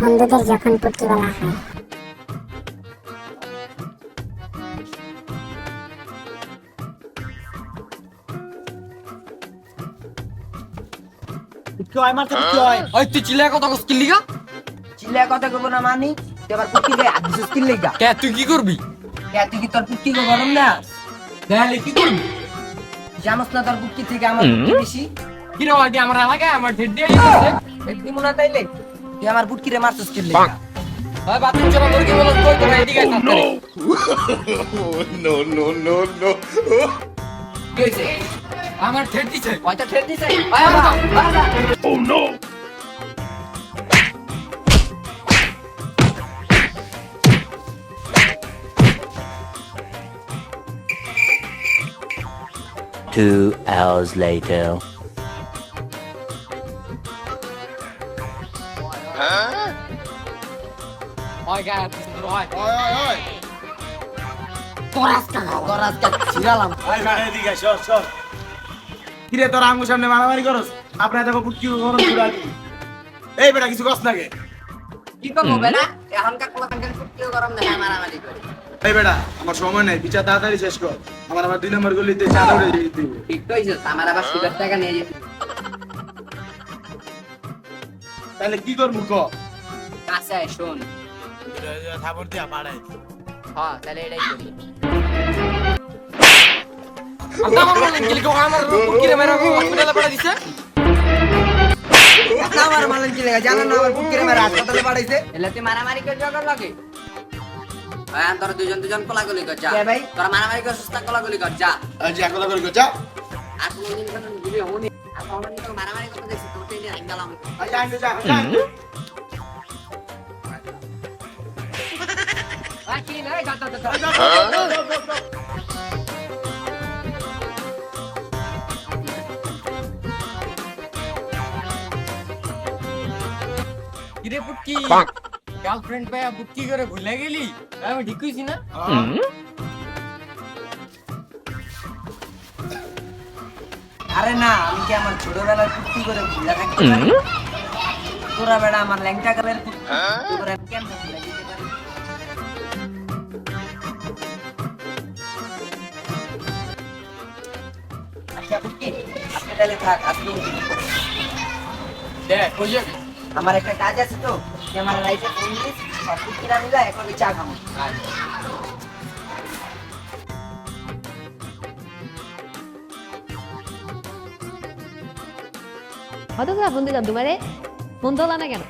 বন্ধুদের যখন পুটকি বলা হয়। পুটকি হয় মারতে পুটকি হয়। ওই তুই চিল্লা কথা কস কি লিগা? চিল্লা কথা কব না মানি তুই আবার পুটকি গায়ে হাত দিছিস কি লেগা? কে তুই কি করবি? তুই কি তোর পুটকি গরম না? তাহলে কি করবি? জানোস না তোর পুটকি থেকে আমার পুটকি বেশি? কি রে ভাই আমার এলাকায় আমার ঢেড দিয়ে গেছে। একদিন মনে তাইলে তুই আমার পুটকিরে মারছিস কি লেগা? ভাই বাতিল চলা মুরগি বল কই তোরা এদিকে আয় তাড়াতাড়ি। No, no, no, no. কি হইছে? আমার ঢেড দিছে। হয়তো ঠেট দিছে। আয় আমার Oh no. Two hours later. ওই গায় ওই ওই তোর আজকে ছিড়ালাম। ভাই ভাই এদিকে আয়, সর সর। কিরে তোর আঙ্গুর সামনে মারামারি করস? আপনার দেখো পুটকি গরম চুলা কি? এই বেটা কিছু কস নাকি? কি করবো বেটা? এখনকার পোলাপানদের পুটকিও গরম দেখা মারামারি করে। এই বেটা আমার সময় নাই, বিচার তাড়াতাড়ি শেষ কর। আমার 2 নম্বর গলিতে চা দৌড়ে দিতে হবে। ঠিক তো হইছে, আমার আবার সুগার টাকা নিয়ে যেতে। তাহলে কি করবো ক? কাছে আয় শোন। থাপড় দিয়া পাড়াই। হ্যাঁ তাহলে এটাই করি। আমার মালেন কি লিগা আমার কি রে মেরা হসপিটালে পড়া দিছে? আমার মালেন কি লেগা জানো না আমার পুটকিরে মেরে হাসপাতালে পাঠাইছে? এলে তুই মারামারি করে জগর লাগে। ভাই তোরা দুজন কোলাগুলি কর যা। তোরা মারামারি করে সুস্থ কোলাগুলি কর যা। আজ একলা করে যা। আর কোনদিন কোন গুলি হনি। আর কোনদিন তো মারামারি করতে দেখছি তোকে নিয়ে আইঙ্গালাম। আজ আইনে যা। যা। আর কি না গাতা গাতা। কি রে পুটকি? গার্লফ্রেন্ড পায়া পুটকি করে ভুলে গেলি? আমি ঠিক কইছি না? আরে না আমি কি আমার ছোটবেলার পুটকি করে ভুলে থাকতে পারি? তোরা বেটা আমার ল্যাংটা কালের পুটকি করে আমি কেমনে ভুলে যেতে পারি? আচ্ছা পুটকি আপনি তাহলে থাক আপনি দেখ কই যাবি? আমার একটা কাজ আছে তো তুই আমার লাইফে ফোন দিস সব পুটকিরা মিলা এখন চা খাবো। কত করে ফোন দিলাম তোমারে, ফোন তোলা না কেন?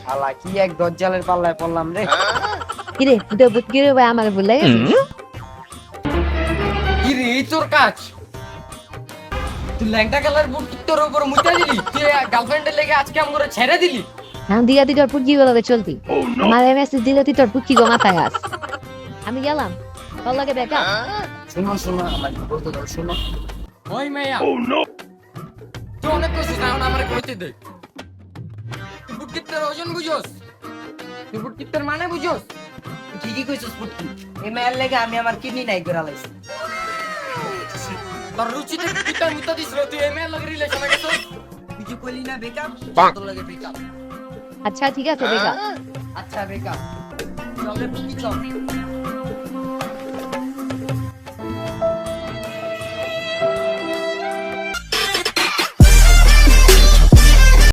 শালা কি এক দজ্জালের পাল্লায় পড়লাম রে। কিরে তুই তো বুটকিরে ভাই আমাকে ভুলে গেছিস? কি রে এই তোর কাজ? তুই ল্যাংটা কালার বুট তোর উপর মুইতা দিলি? তুই গার্লফ্রেন্ডের লেগে আজকে আম করে ছেড়ে দিলি? নাম দিয়া তুই তোর পুটকি গুলোকে চলতি, আমার মেসেজ দিলে তুই তোর পুটকি গো মাথা গাছ। আমি গেলাম তোর লগে দেখা। শোনো শোনো আমার বলতে দাও শোনো। ওই মেয়া তুই অনেক কইছিস না আমার কইতে দে। তুই বুটকিতের ওজন বুঝোস? তুই বুটকিতের মানে বুঝোস? ঠিকই কইছিস পুটকি এই মেয়ের লেগে আমি আমার কিডনি নাই করে লাইছি। তোর রুচিতে পিতা মুতা দিছিল তুই এমএ লগে রিলেশনে গেছস? কিছু কইলি না বেকআপ তোর লাগে বেকআপ। আচ্ছা ঠিক আছে দেখা। আচ্ছা বেকআপ চল রে পুটকি চল।